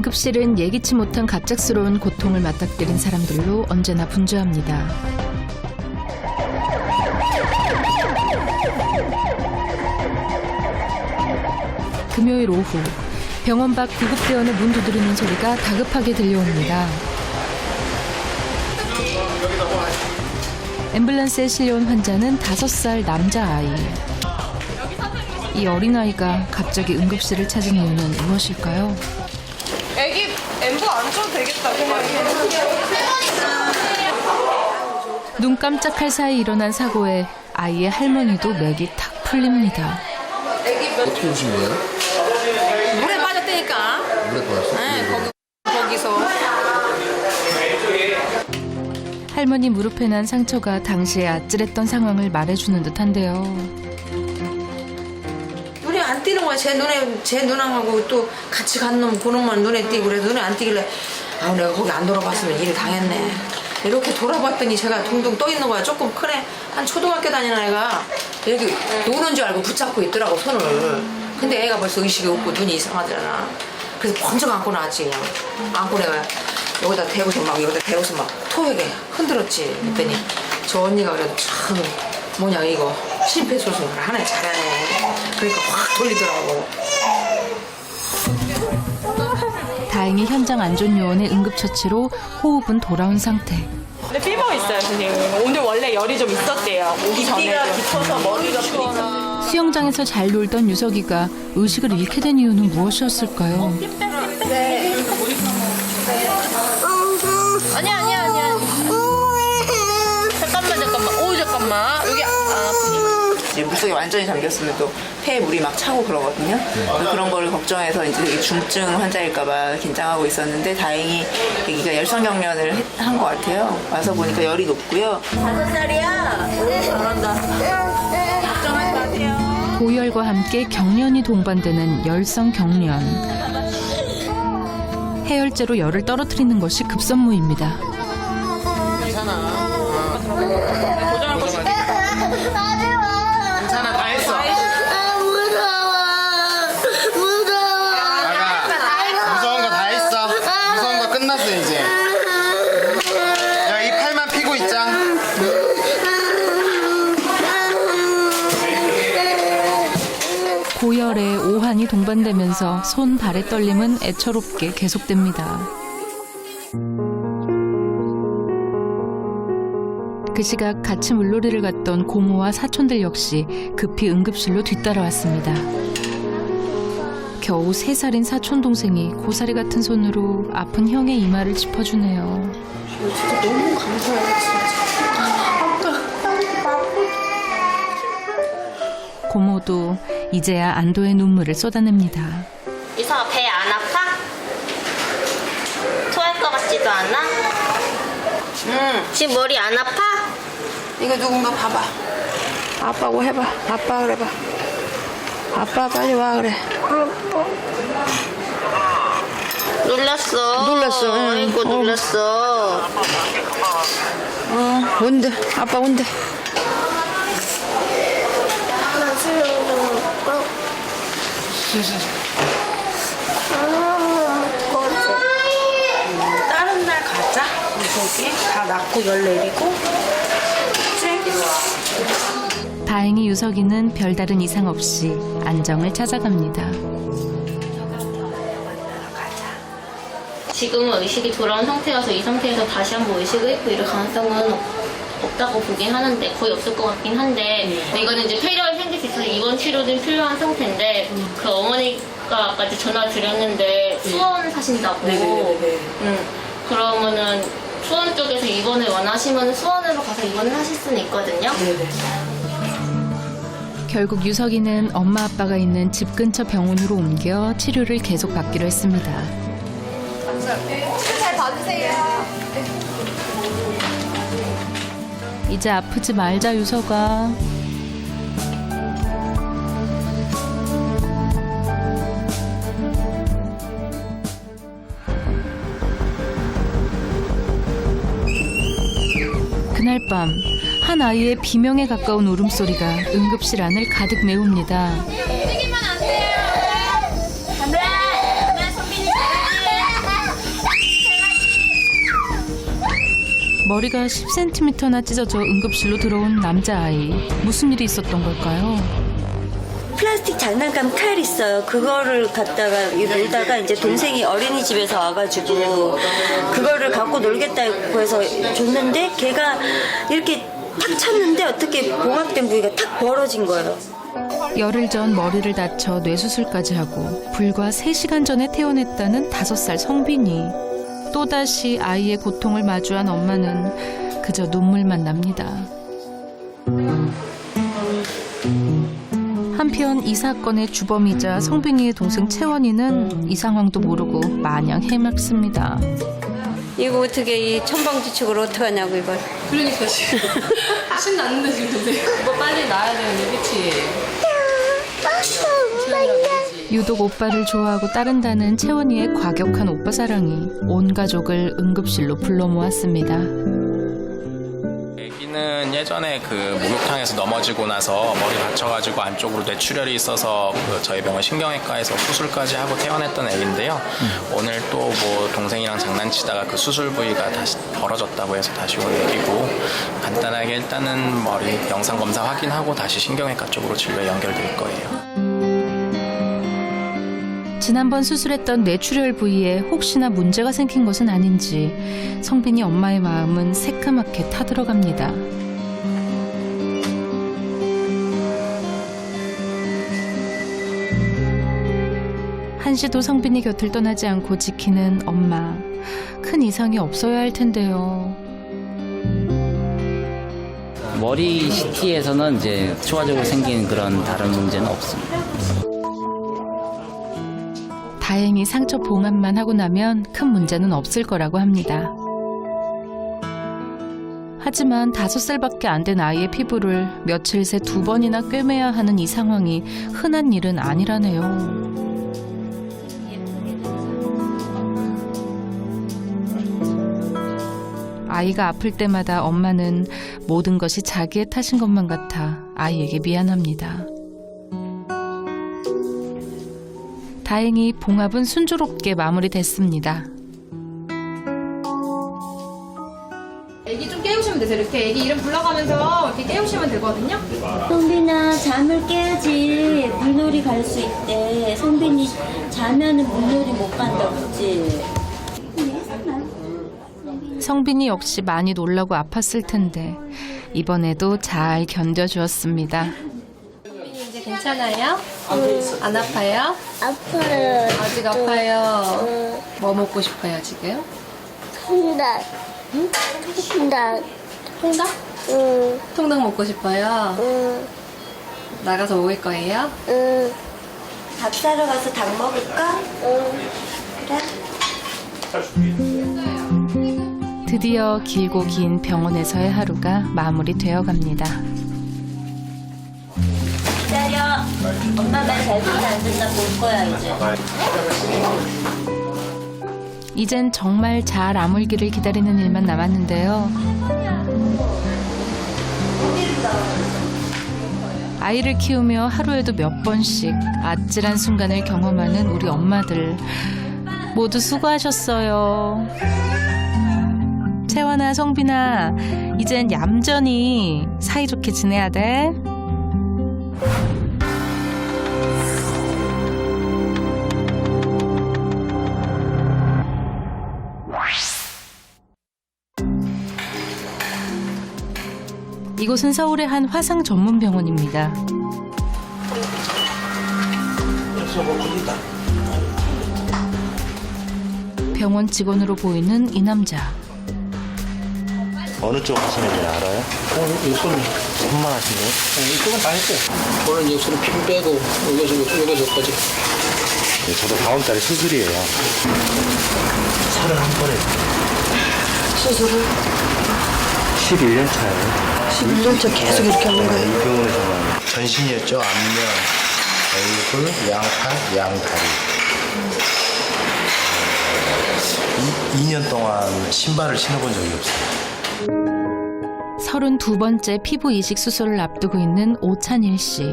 응급실은 예기치 못한 갑작스러운 고통을 맞닥뜨린 사람들로 언제나 분주합니다. 금요일 오후 병원 밖 구급대원의 문 두드리는 소리가 다급하게 들려옵니다. 앰뷸런스에 실려온 환자는 5살 남자아이. 이 어린아이가 갑자기 응급실을 찾은 이유는 무엇일까요? 애기 엠브 안 줘도 되겠다. 그냥 눈 깜짝할 사이 일어난 사고에 아이의 할머니도 맥이 탁 풀립니다. 어떻게 오신 거예요? 물에 빠졌다니까. 물에 빠졌어요? 네, 거기서. 할머니 무릎에 난 상처가 당시에 아찔했던 상황을 말해주는 듯한데요. 눈에 안 띄는 거야. 제 누나하고 또 같이 간 놈, 그 놈만 눈에 띄고 그래. 눈에 안 띄길래 내가 거기 안 돌아봤으면 일을 당했네. 이렇게 돌아봤더니 제가 둥둥 떠 있는 거야. 조금 크네. 한 초등학교 다니는 애가 이렇게 노는 줄 알고 붙잡고 있더라고, 손을. 근데 애가 벌써 의식이 없고 눈이 이상하잖아. 그래서 번쩍 안고 나왔지, 그냥. 안고 내가 여기다 대고서 막 토하게 흔들었지. 그랬더니 저 언니가 그래도 참 이거 심폐소생술 하나 잘하네. 그러니까 확 돌리더라고. 다행히 현장 안전요원의 응급처치로 호흡은 돌아온 상태. 근데 피버 있어요, 선생님. 오늘 원래 열이 좀 있었대요. 오기 전에. 깊어서 머리가 부니까. 수영장에서 잘 놀던 유석이가 의식을 잃게 된 이유는 무엇이었을까요? 아니야. 잠깐만. 여기 안 아프니? 이제 물속에 완전히 잠겼으면 또 폐에 물이 막 차고 그러거든요. 그런 걸 걱정해서 이제 되게 중증 환자일까봐 긴장하고 있었는데 다행히 아기가 열성 경련을 한 것 같아요. 와서 보니까 열이 높고요. 5살이야. 잘한다. 걱정하지 마세요. 고열과 함께 경련이 동반되는 열성 경련. 해열제로 열을 떨어뜨리는 것이 급선무입니다. 괜찮아, 다 했어. 무서운 거 다 했어. 무서운 거 끝났어 이제. 야, 이 팔만 피고 있자. 고열에 오한이 동반되면서 손, 발의 떨림은 애처롭게 계속됩니다. 그 시각 같이 물놀이를 갔던 고모와 사촌들 역시 급히 응급실로 뒤따라왔습니다. 겨우 3살인 사촌 동생이 고사리 같은 손으로 아픈 형의 이마를 짚어주네요. 진짜 너무 감사해요, 진짜. 고모도 이제야 안도의 눈물을 쏟아냅니다. 이성아, 배 안 아파? 토할 것 같지도 않아? 지금 머리 안 아파? 이거 누군가 봐봐. 아빠고 해봐. 아빠 그래봐. 아빠 빨리 와 그래. 놀랐어. 응. 아이고, 놀랐어. 온대. 아빠 온대. 다른 날 가자. 저기 다 낳고 열 내리고. 다행히 유석이는 별다른 이상 없이 안정을 찾아갑니다. 지금은 의식이 돌아온 상태여서 이 상태에서 다시 한번 의식을 잃고 이럴 가능성은 없다고 보긴 하는데 거의 없을 것 같긴 한데 이거는 이제 폐렴이 생길 수 있어서 입원 치료도 필요한 상태인데 그 어머니가 아까 이제 전화 드렸는데 수원 사신다고 그러면은 수원 쪽에서 입원을 원하시면 수원으로 가서 입원을 하실 수는 있거든요. 결국 유석이는 엄마 아빠가 있는 집 근처 병원으로 옮겨 치료를 계속 받기로 했습니다. 잘 봐주세요. 이제 아프지 말자 유석아. 그날 밤 한 아이의 비명에 가까운 울음소리가 응급실 안을 가득 메웁니다. 움직이면 안 돼요. 안 돼. 손빈이 잘해. 머리가 10cm나 찢어져 응급실로 들어온 남자아이. 무슨 일이 있었던 걸까요? 플라스틱 장난감 칼 있어요. 그거를 갖다가 놀다가 이제 동생이 어린이집에서 와가지고 그거를 갖고 놀겠다고 해서 줬는데 걔가 이렇게 탁 쳤는데 어떻게 봉합된 부위가 탁 벌어진 거예요. 열흘 전 머리를 다쳐 뇌수술까지 하고 불과 3시간 전에 퇴원했다는 5살 성빈이. 또다시 아이의 고통을 마주한 엄마는 그저 눈물만 납니다. 한편 이 사건의 주범이자 성빈이의 동생 채원이는 이 상황도 모르고 마냥 해맑습니다. 이거 어떻게 이 천방지축을 어떻게 하냐고 이걸. 그러니까 지금 신났는데 지금 동생. 이거 빨리 나야 되는데 그치? 유독 오빠를 좋아하고 따른다는 채원이의 과격한 오빠 사랑이 온 가족을 응급실로 불러 모았습니다. 아기는 예전에 그 목욕탕에서 넘어지고 나서 머리 다쳐가지고 안쪽으로 뇌출혈이 있어서 그 저희 병원 신경외과에서 수술까지 하고 퇴원했던 애인데요. 오늘 또 뭐 동생이랑 장난치다가 그 수술 부위가 다시 벌어졌다고 해서 다시 온 애기고, 간단하게 일단은 머리 영상 검사 확인하고 다시 신경외과 쪽으로 진료에 연결될 거예요. 지난번 수술했던 뇌출혈 부위에 혹시나 문제가 생긴 것은 아닌지 성빈이 엄마의 마음은 새까맣게 타들어갑니다. 한시도 성빈이 곁을 떠나지 않고 지키는 엄마. 큰 이상이 없어야 할 텐데요. 머리 CT에서는 이제 추가적으로 생긴 그런 다른 문제는 없습니다. 다행히 상처 봉합만 하고 나면 큰 문제는 없을 거라고 합니다. 하지만 5살밖에 안 된 아이의 피부를 며칠 새 2번이나 꿰매야 하는 이 상황이 흔한 일은 아니라네요. 아이가 아플 때마다 엄마는 모든 것이 자기의 탓인 것만 같아 아이에게 미안합니다. 다행히 봉합은 순조롭게 마무리됐습니다. 애기 좀 깨우시면 되세요. 이렇게 애기 이름 불러가면서 이렇게 깨우시면 되거든요. 성빈아 잠을 깨야지 물놀이 갈 수 있대. 성빈이 자면은 물놀이 못 간다고 했지. 성빈이 역시 많이 놀라고 아팠을 텐데 이번에도 잘 견뎌주었습니다. 이제 괜찮아요? 안 아파요? 아파요. 아직 아파요. 뭐 먹고 싶어요 지금? 통닭. 응? 통닭. 통닭? 응. 통닭 먹고 싶어요? 응. 나가서 먹을 거예요? 응. 밥 사러 가서 닭 먹을까? 응. 그래. 드디어 길고 긴 병원에서의 하루가 마무리되어 갑니다. 기다려. 엄마 말 잘 듣면 안 된다 볼 거야 이제. 이젠 정말 잘 아물기를 기다리는 일만 남았는데요. 아이를 키우며 하루에도 몇 번씩 아찔한 순간을 경험하는 우리 엄마들 모두 수고하셨어요. 채원아, 성빈아, 이젠 얌전히 사이좋게 지내야 돼. 이곳은 서울의 한 화상 전문 병원입니다. 병원 직원으로 보이는 이 남자. 어느 쪽 하시는지 알아요? 이거는 손만 하시네요? 이쪽은 다 했어요. 저는 여기서는 피부 빼고 여기서까지. 네, 저도 다음 달에 수술이에요. 31번에 수술을? 11년 차예요. 11년째 계속 이렇게 하는 거예요? 이 병원에서만 전신이었죠. 앞면, 얼굴, 양팔, 양다리. 2년 동안 신발을 신어본 적이 없어요. 32번째 피부 이식 수술을 앞두고 있는 오찬일 씨.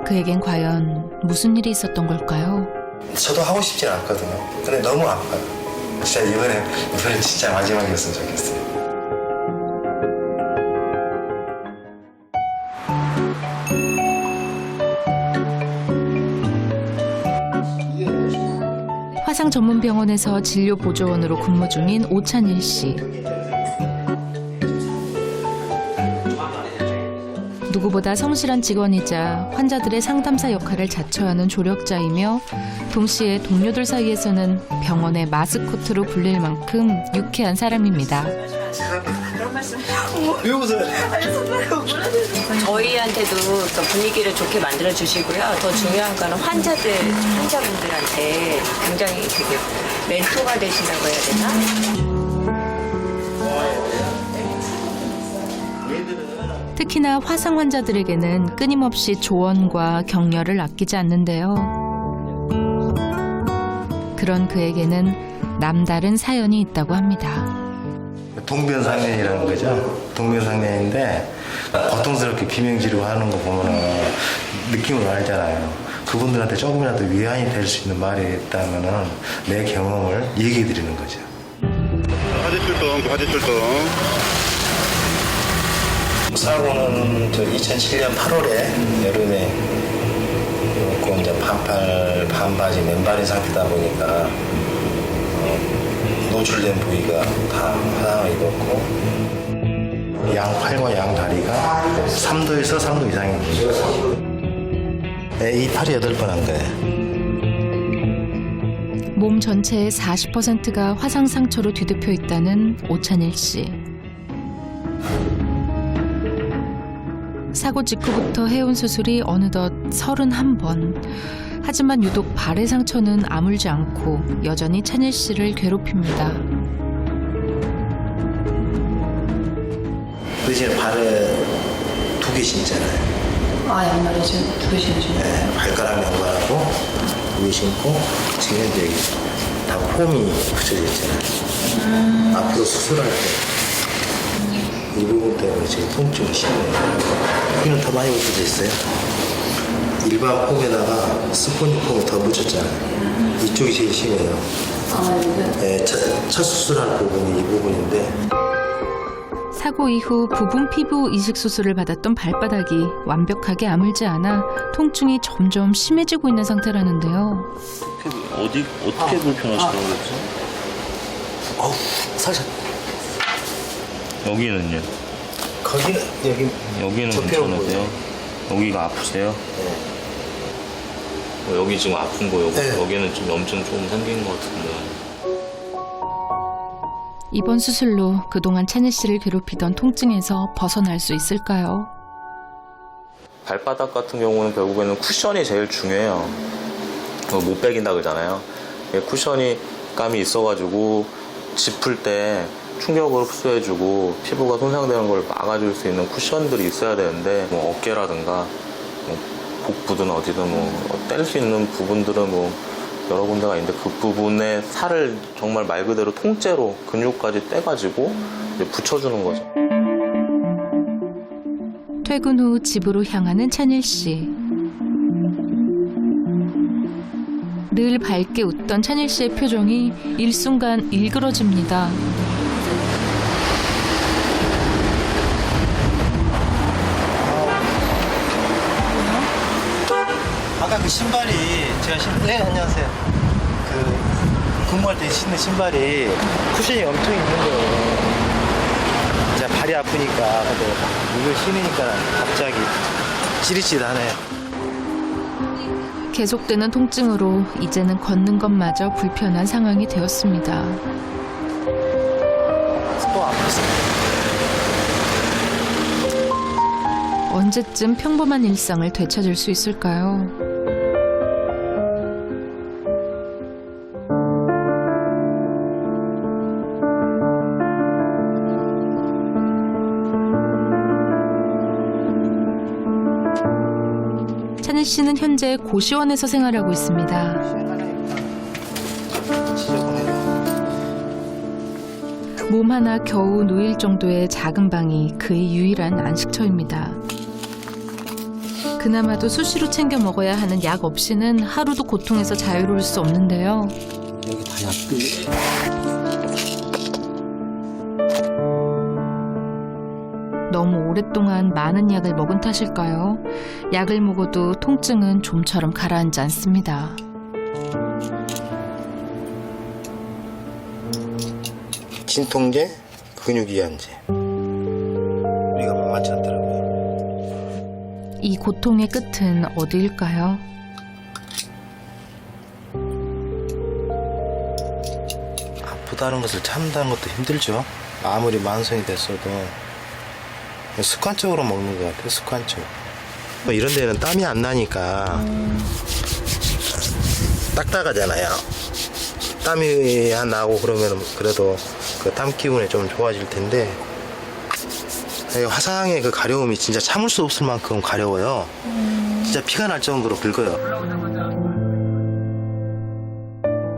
그에겐 과연 무슨 일이 있었던 걸까요? 저도 하고 싶진 않거든요. 근데 너무 아파요. 진짜 이번에 진짜 마지막이었으면 좋겠어요. 화상 전문 병원에서 진료 보조원으로 근무 중인 오찬일 씨. 누구보다 성실한 직원이자 환자들의 상담사 역할을 자처하는 조력자이며 동시에 동료들 사이에서는 병원의 마스코트로 불릴 만큼 유쾌한 사람입니다. 왜 웃어요? 저희한테도 또 분위기를 좋게 만들어 주시고요. 더 중요한 거는 환자분들한테 굉장히 되게 멘토가 되신다고 해야 되나? 특히나 화상 환자들에게는 끊임없이 조언과 격려를 아끼지 않는데요. 그런 그에게는 남다른 사연이 있다고 합니다. 동변상련이라는 거죠. 동변상련인데 고통스럽게 비명지르하는 거 보면은 느낌을 알잖아요. 그분들한테 조금이라도 위안이 될 수 있는 말이 있다면은 내 경험을 얘기해 드리는 거죠. 화제출동. 사고는 2007년 8월에 여름에 그리고 이제 반팔 반바지 맨발인 상태다 보니까 노출된 부위가 다 화상을 입었고 양팔과 양다리가 3도에서 3도 이상입니다. 이 팔이 8번 한 거예요. 몸 전체의 40%가 화상 상처로 뒤덮여 있다는 오찬일 씨. 사고 직후부터 해온 수술이 어느덧 31번. 하지만 유독 발의 상처는 아물지 않고 여전히 찬일 씨를 괴롭힙니다. 대신에 발에 2개 신잖아요. 양말에 지금 2개 신으시네. 네, 발가락 양말하고 2개 신고 지금 여기 다 폼이 붙여져 있잖아요. 앞으로 수술할 때 이 부분 때문에 지금 통증이 심해요. 여기는 더 많이 붙여져 있어요. 일반 폼에다가 스포니 폼을 더 붙였잖아요. 이쪽이 제일 심해요. 네, 첫 수술할 부분이 이 부분인데 사고 이후 부분 피부 이식 수술을 받았던 발바닥이 완벽하게 아물지 않아 통증이 점점 심해지고 있는 상태라는데요. 어떻게 불편하시다고 그랬죠? 살짝. 여기는요? 여기는 괜찮으세요? 여기가 아프세요? 네. 여기 지금 아픈 거 네. 여기는 좀 염증 조금 생긴 것 같은데. 이번 수술로 그동안 찬일 씨를 괴롭히던 통증에서 벗어날 수 있을까요? 발바닥 같은 경우는 결국에는 쿠션이 제일 중요해요. 못 베긴다 그러잖아요. 쿠션이 감이 있어가지고 짚을 때 충격을 흡수해주고 피부가 손상되는 걸 막아줄 수 있는 쿠션들이 있어야 되는데 뭐 어깨라든가 뭐 복부든 어디든 뭐 뗄 수 있는 부분들은 뭐 여러 군데가 있는데 그 부분에 살을 정말 말 그대로 통째로 근육까지 떼가지고 이제 붙여주는 거죠. 퇴근 후 집으로 향하는 찬일 씨. 늘 밝게 웃던 찬일 씨의 표정이 일순간 일그러집니다. 아까 그 신발이 네, 안녕하세요. 그 근무할 때 신는 신발이 쿠션이 엄청 있는 거예요. 이제 발이 아프니까 근데 이걸 신으니까 갑자기 찌릿찌릿하네요. 계속되는 통증으로 이제는 걷는 것마저 불편한 상황이 되었습니다. 또 아팠어요. 언제쯤 평범한 일상을 되찾을 수 있을까요? 찬일 씨는 현재 고시원에서 생활하고 있습니다. 몸 하나 겨우 누일 정도의 작은 방이 그의 유일한 안식처입니다. 그나마도 수시로 챙겨 먹어야 하는 약 없이는 하루도 고통에서 자유로울 수 없는데요. 여기 다 약들. 너무 오랫동안 많은 약을 먹은 탓일까요? 약을 먹어도 통증은 좀처럼 가라앉지 않습니다. 진통제, 근육이완제. 우리가 만만치 않더라고요. 이 고통의 끝은 어디일까요? 아프다는 것을 참다는 것도 힘들죠. 아무리 만성이 됐어도 습관적으로 먹는 것 같아요. 습관적으로. 이런 데는 땀이 안 나니까 딱딱하잖아요. 땀이 안 나고 그러면 그래도 그 땀 기운이 좀 좋아질 텐데 화상의 그 가려움이 진짜 참을 수 없을 만큼 가려워요. 진짜 피가 날 정도로 긁어요.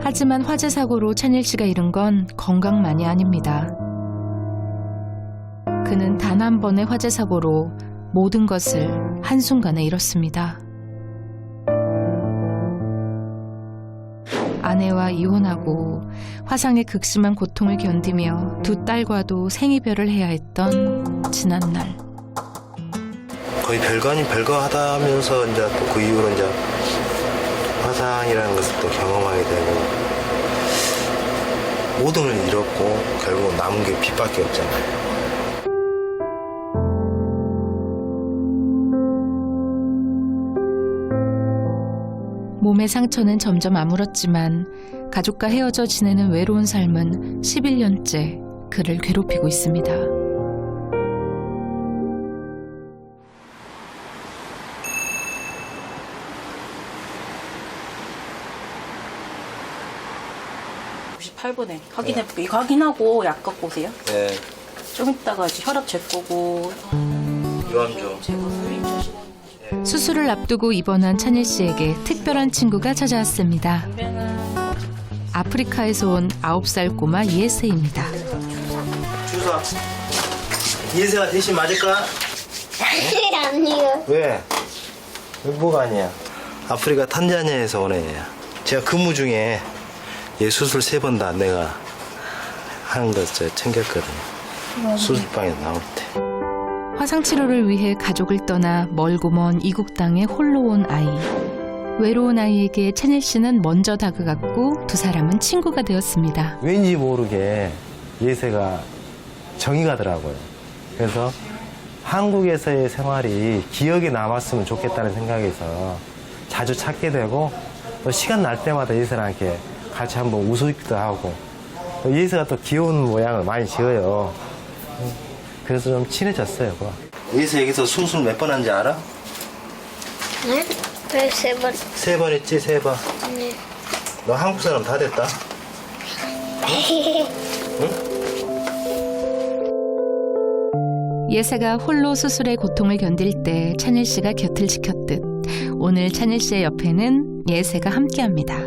하지만 화재 사고로 찬일 씨가 잃은 건 건강만이 아닙니다. 그는 단 한 번의 화재 사고로 모든 것을 한순간에 잃었습니다. 아내와 이혼하고 화상의 극심한 고통을 견디며 두 딸과도 생이별을 해야 했던 지난날. 거의 별거 아닌 별거 하다 하면서 이제 또 그 이후로 이제 화상이라는 것을 또 경험하게 되고 모든 걸 잃었고 결국 남은 게 빛밖에 없잖아요. 몸의 상처는 점점 아물었지만 가족과 헤어져 지내는 외로운 삶은 11년째 그를 괴롭히고 있습니다. 확인하고 약 갖고 오세요. 네. 좀 이따가 이제 혈압 재보고 유암종. 수술을 앞두고 입원한 찬일 씨에게 특별한 친구가 찾아왔습니다. 아프리카에서 온 9살 꼬마 예세입니다. 주사. 예세가 대신 맞을까? 아니요. 왜? 왜 뭐가 아니야? 아프리카 탄자니아에서 온 애야. 제가 근무 중에 얘 수술 3번 다 내가 하는 거 챙겼거든요. 수술방에 나올 때. 화상 치료를 위해 가족을 떠나 멀고 먼 이국 땅에 홀로 온 아이. 외로운 아이에게 찬일 씨는 먼저 다가갔고 두 사람은 친구가 되었습니다. 왠지 모르게 예세가 정이 가더라고요. 그래서 한국에서의 생활이 기억에 남았으면 좋겠다는 생각에서 자주 찾게 되고 또 시간 날 때마다 예세랑 이렇게 같이 한번 웃기도 하고 또 예세가 또 귀여운 모양을 많이 지어요. 그래서 좀 친해졌어요. 예세 여기서 수술 몇 번 한지 알아? 네? 왜 3번? 3번 했지, 3번. 네. 너 한국 사람 다 됐다. 응? 예세가 홀로 수술의 고통을 견딜 때 찬일 씨가 곁을 지켰듯 오늘 찬일 씨의 옆에는 예세가 함께합니다.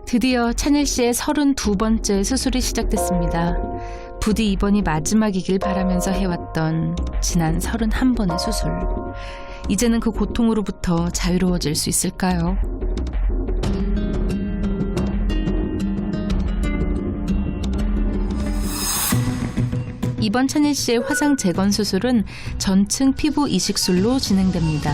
드디어 찬일 씨의 32번째 수술이 시작됐습니다. 부디 이번이 마지막이길 바라면서 해왔던 지난 31번의 수술. 이제는 그 고통으로부터 자유로워질 수 있을까요? 이번 찬일 씨의 화상 재건 수술은 전층 피부 이식술로 진행됩니다.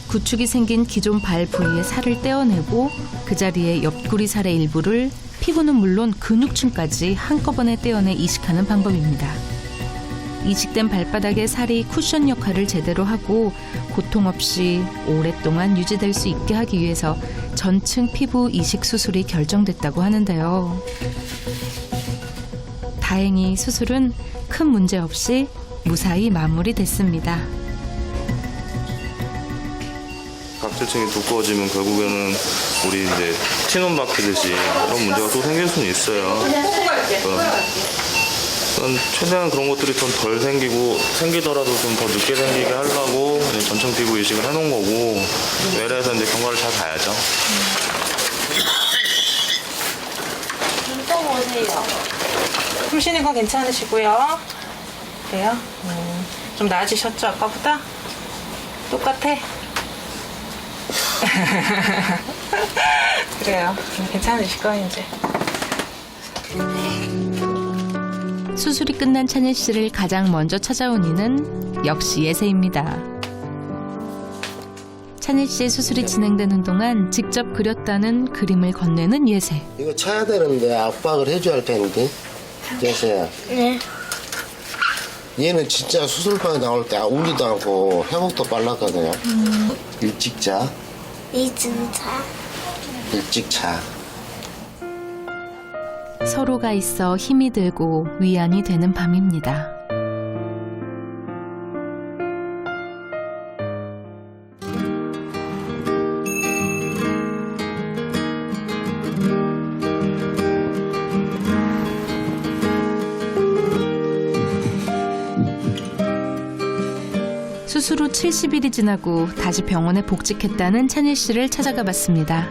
구축이 생긴 기존 발 부위의 살을 떼어내고 그 자리에 옆구리 살의 일부를 피부는 물론 근육층까지 한꺼번에 떼어내 이식하는 방법입니다. 이식된 발바닥의 살이 쿠션 역할을 제대로 하고 고통 없이 오랫동안 유지될 수 있게 하기 위해서 전층 피부 이식 수술이 결정됐다고 하는데요. 다행히 수술은 큰 문제 없이 무사히 마무리됐습니다. 각질층이 두꺼워지면 결국에는 우리 이제 티눈 박히듯이 그런 문제가 또 생길 수는 있어요. 최대한 그런 것들이 좀 덜 생기더라도 좀 더 늦게 생기게 하려고 전층 피부 이식을 해놓은 거고 외래에서 이제 경과를 잘 봐야죠. 좀 떠보세요. 숨 쉬는 건 괜찮으시고요. 그래요? 좀 나아지셨죠 아까보다? 똑같아? 그래요. 괜찮으실 거예요 이제. 수술이 끝난 찬일 씨를 가장 먼저 찾아온 이는 역시 예세입니다. 찬일 씨의 수술이 진행되는 동안 직접 그렸다는 그림을 건네는 예세. 이거 쳐야 되는데 압박을 해줘야 할 텐데. 예세야. 네. 얘는 진짜 수술방에 나올 때 울지도 않고 회복도 빨랐거든요. 일찍 자. 이진자. 일찍 자. 서로가 있어 힘이 들고 위안이 되는 밤입니다. 수술 후 70일이 지나고 다시 병원에 복직했다는 찬일 씨를 찾아가 봤습니다.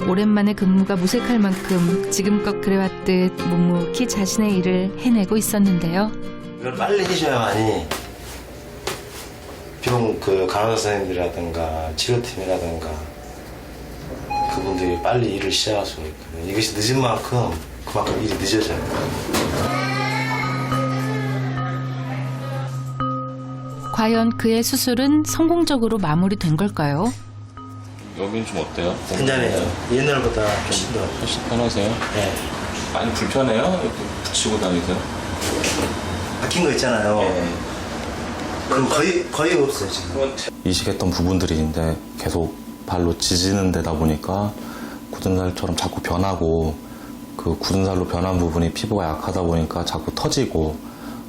오랜만에 근무가 무색할 만큼 지금껏 그래왔듯 묵묵히 자신의 일을 해내고 있었는데요. 이걸 빨리 해줘야만이 병 간호사 선생님들이라든가 치료팀이라든가 그분들이 빨리 일을 시작할 수 있거든요. 이것이 늦은 만큼 그만큼 일이 늦어져요. 과연 그의 수술은 성공적으로 마무리된 걸까요? 여긴 좀 어때요? 괜찮아요. 옛날보다 훨씬 더. 훨씬 편하세요? 네. 많이 불편해요? 이렇게 붙이고 다니세요? 박힌 거 있잖아요. 네. 그럼 거의 없어요, 지금. 이식했던 부분들이 이제 계속 발로 지지는 데다 보니까 굳은 살처럼 자꾸 변하고 그 굳은 살로 변한 부분이 피부가 약하다 보니까 자꾸 터지고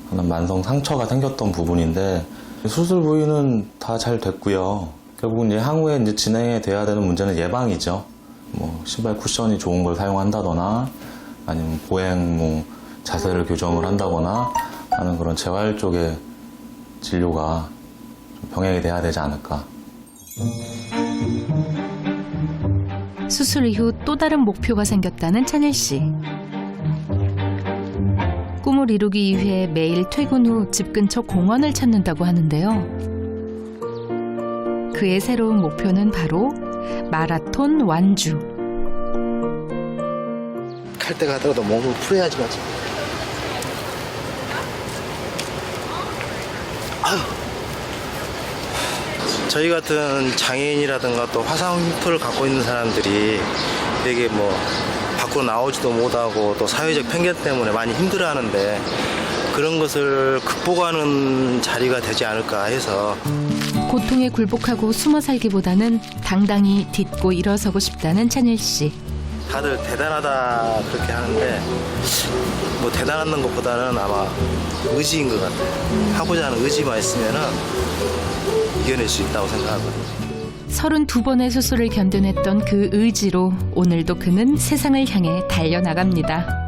하는 만성 상처가 생겼던 부분인데 수술 부위는 다 잘 됐고요. 결국은 이제 향후에 이제 진행이 돼야 되는 문제는 예방이죠. 뭐 신발 쿠션이 좋은 걸 사용한다거나 아니면 보행 자세를 교정을 한다거나 하는 그런 재활 쪽의 진료가 좀 병행이 돼야 되지 않을까. 수술 이후 또 다른 목표가 생겼다는 찬일 씨. 꿈을 이루기 위해 매일 퇴근 후 집 근처 공원을 찾는다고 하는데요. 그의 새로운 목표는 바로 마라톤 완주. 갈 때 가더라도 몸을 풀어야지 맞지. 아유. 저희 같은 장애인이라든가 또 화상표를 갖고 있는 사람들이 되게 밖으로 나오지도 못하고 또 사회적 편견 때문에 많이 힘들어하는데 그런 것을 극복하는 자리가 되지 않을까 해서 고통에 굴복하고 숨어 살기보다는 당당히 딛고 일어서고 싶다는 찬일 씨. 다들 대단하다 그렇게 하는데 대단한 것보다는 아마 의지인 것 같아요. 하고자 하는 의지만 있으면은 이겨낼 수 있다고 생각하거든요. 32번의 수술을 견뎌냈던 그 의지로 오늘도 그는 세상을 향해 달려나갑니다.